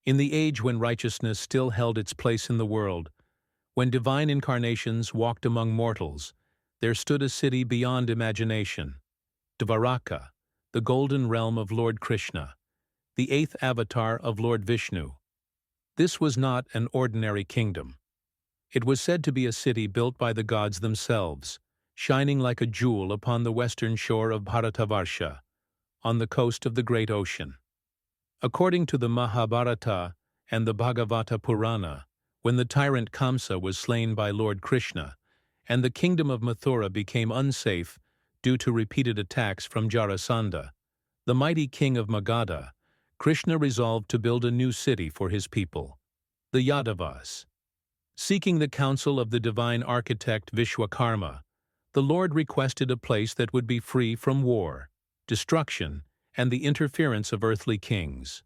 In the age when righteousness still held its place in the world, when divine incarnations walked among mortals, there stood a city beyond imagination, Dvārakā, the golden realm of Lord Krishna, the eighth avatar of Lord Vishnu. This was not an ordinary kingdom. It was said to be a city built by the gods themselves, shining like a jewel upon the western shore of Bharatavarsha, on the coast of the great ocean. According to the Mahābhārata and the Bhāgavata Purāṇa, when the tyrant Kamsa was slain by Lord Krishna, and the kingdom of Mathura became unsafe due to repeated attacks from Jarasandha, the mighty king of Magadha, Krishna resolved to build a new city for his people, the Yadavas. Seeking the counsel of the divine architect Vishwakarma, the Lord requested a place that would be free from war, destruction, and the interference of earthly kings.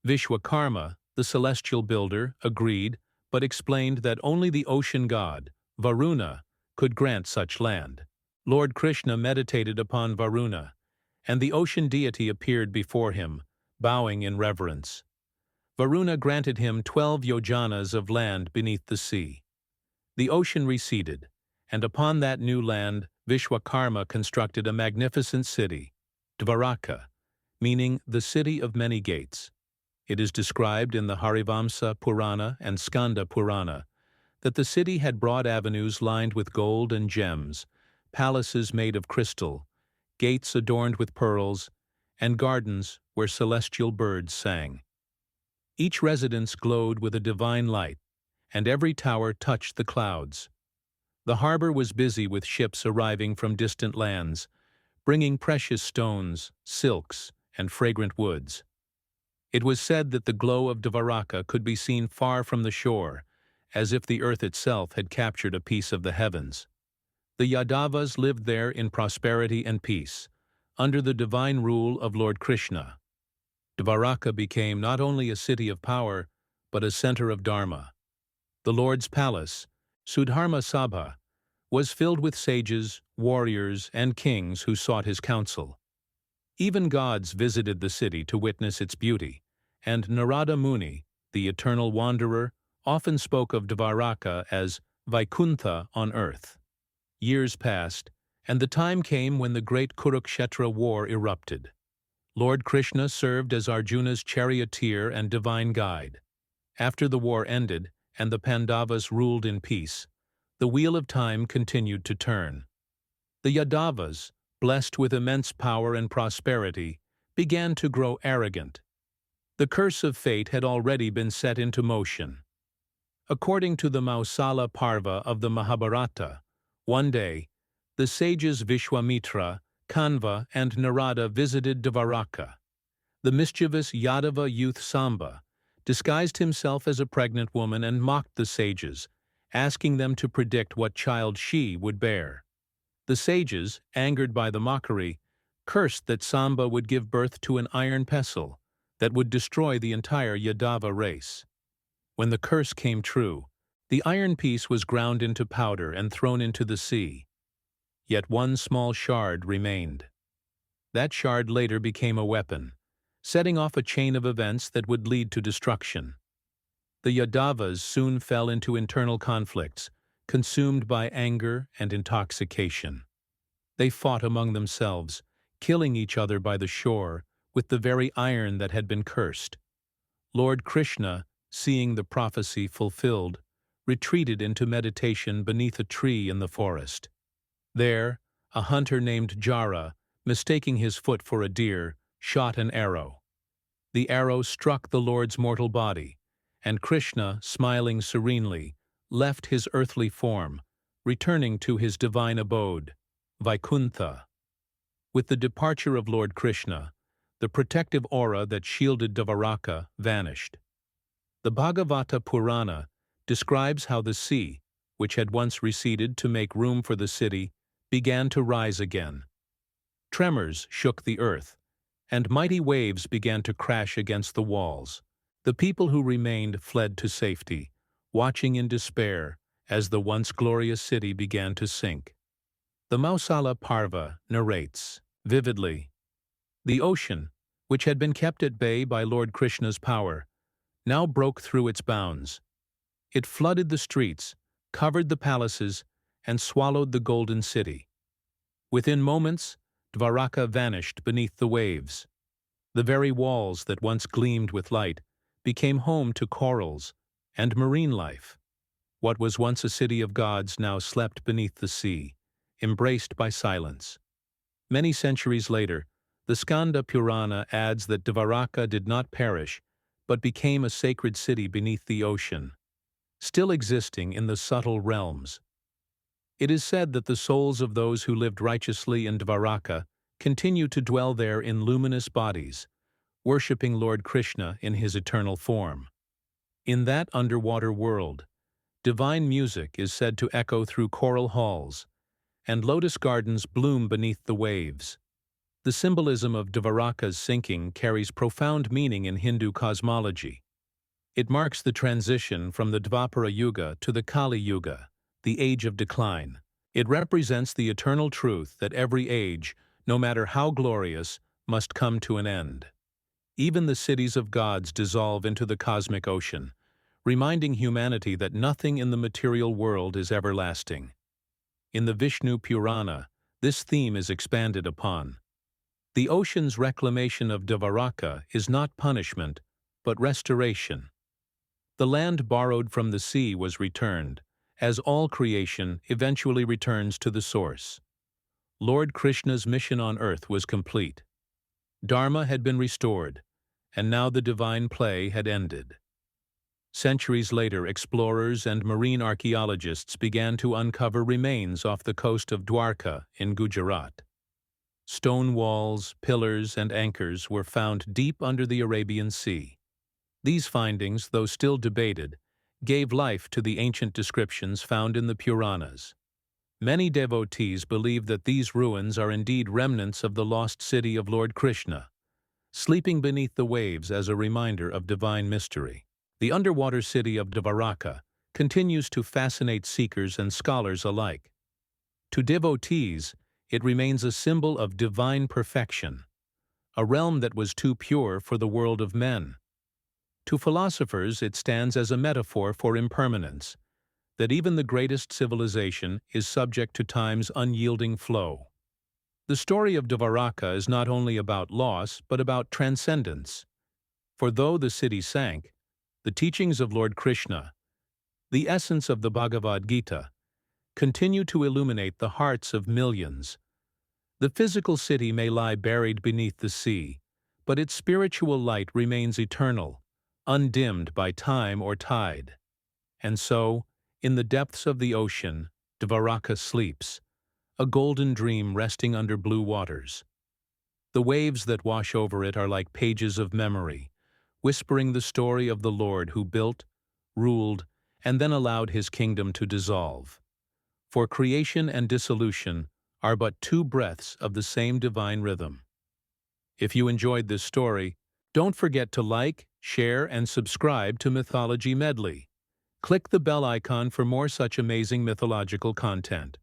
Vishwakarma, the celestial builder, agreed, but explained that only the ocean god, Varuna, could grant such land. Lord Krishna meditated upon Varuna, and the ocean deity appeared before him, bowing in reverence. Varuna granted him 12 yojanas of land beneath the sea. The ocean receded, and upon that new land Vishwakarma constructed a magnificent city, Dvārakā, meaning the city of many gates. It is described in the Harivamsa Purāṇa and Skanda Purāṇa that the city had broad avenues lined with gold and gems, palaces made of crystal, gates adorned with pearls, and gardens where celestial birds sang. Each residence glowed with a divine light, and every tower touched the clouds. The harbor was busy with ships arriving from distant lands, bringing precious stones, silks, and fragrant woods. It was said that the glow of Dvārakā could be seen far from the shore, as if the earth itself had captured a piece of the heavens. The Yadavas lived there in prosperity and peace, under the divine rule of Lord Krishna. Dvārakā became not only a city of power, but a center of dharma. The Lord's palace, Sudharma Sabha, was filled with sages, warriors, and kings who sought his counsel. Even gods visited the city to witness its beauty, and Narada Muni, the eternal wanderer, often spoke of Dvārakā as Vaikuntha on earth. Years passed, and the time came when the great Kurukshetra war erupted. Lord Krishna served as Arjuna's charioteer and divine guide. After the war ended, and the Pandavas ruled in peace, the wheel of time continued to turn. The Yadavas, blessed with immense power and prosperity, began to grow arrogant. The curse of fate had already been set into motion. According to the Mausala Parva of the Mahābhārata, one day, the sages Vishwamitra, Kanva, and Narada visited Dvārakā. The mischievous Yadava youth Samba disguised himself as a pregnant woman and mocked the sages, asking them to predict what child she would bear. The sages, angered by the mockery, cursed that Samba would give birth to an iron pestle that would destroy the entire Yadava race. When the curse came true, the iron piece was ground into powder and thrown into the sea. Yet one small shard remained. That shard later became a weapon, setting off a chain of events that would lead to destruction. The Yadavas soon fell into internal conflicts, consumed by anger and intoxication. They fought among themselves, killing each other by the shore with the very iron that had been cursed. Lord Krishna, seeing the prophecy fulfilled, retreated into meditation beneath a tree in the forest. There, a hunter named Jara, mistaking his foot for a deer, shot an arrow. The arrow struck the Lord's mortal body, and Krishna, smiling serenely, left his earthly form, returning to his divine abode, Vaikuntha. With the departure of Lord Krishna, the protective aura that shielded Dvārakā vanished. The Bhāgavata Purāṇa describes how the sea, which had once receded to make room for the city, began to rise again. Tremors shook the earth, and mighty waves began to crash against the walls. The people who remained fled to safety, watching in despair as the once glorious city began to sink. The Mausala Parva narrates, vividly, "The ocean, which had been kept at bay by Lord Krishna's power, now broke through its bounds. It flooded the streets, covered the palaces, and swallowed the golden city. Within moments, Dvārakā vanished beneath the waves. The very walls that once gleamed with light became home to corals and marine life. What was once a city of gods now slept beneath the sea, embraced by silence. Many centuries later, the Skanda Purāṇa adds that Dvārakā did not perish, but became a sacred city beneath the ocean, still existing in the subtle realms. It is said that the souls of those who lived righteously in Dvārakā continue to dwell there in luminous bodies, worshipping Lord Krishna in his eternal form. In that underwater world, divine music is said to echo through coral halls, and lotus gardens bloom beneath the waves. The symbolism of Dvārakā's sinking carries profound meaning in Hindu cosmology. It marks the transition from the Dvāpara Yuga to the Kali Yuga, the age of decline. It represents the eternal truth that every age, no matter how glorious, must come to an end. Even the cities of gods dissolve into the cosmic ocean, reminding humanity that nothing in the material world is everlasting. In the Vishnu Purāṇa, this theme is expanded upon. The ocean's reclamation of Dvārakā is not punishment, but restoration. The land borrowed from the sea was returned, as all creation eventually returns to the source. Lord Krishna's mission on earth was complete. Dharma had been restored, and now the divine play had ended. Centuries later, explorers and marine archaeologists began to uncover remains off the coast of Dvārakā in Gujarat. Stone walls, pillars, and anchors were found deep under the Arabian Sea. These findings, though still debated, gave life to the ancient descriptions found in the Purānas. Many devotees believe that these ruins are indeed remnants of the lost city of Lord Krishna, sleeping beneath the waves as a reminder of divine mystery. The underwater city of Dvārakā continues to fascinate seekers and scholars alike. To devotees, it remains a symbol of divine perfection, a realm that was too pure for the world of men. To philosophers, it stands as a metaphor for impermanence, that even the greatest civilization is subject to time's unyielding flow. The story of Dvārakā is not only about loss, but about transcendence. For though the city sank, the teachings of Lord Krishna, the essence of the Bhagavad Gita, continue to illuminate the hearts of millions. The physical city may lie buried beneath the sea, but its spiritual light remains eternal, undimmed by time or tide. And so, in the depths of the ocean, Dvārakā sleeps, a golden dream resting under blue waters. The waves that wash over it are like pages of memory, whispering the story of the Lord who built, ruled, and then allowed his kingdom to dissolve. For creation and dissolution are but two breaths of the same divine rhythm. If you enjoyed this story, don't forget to like, share, and subscribe to Mythology Medley. Click the bell icon for more such amazing mythological content.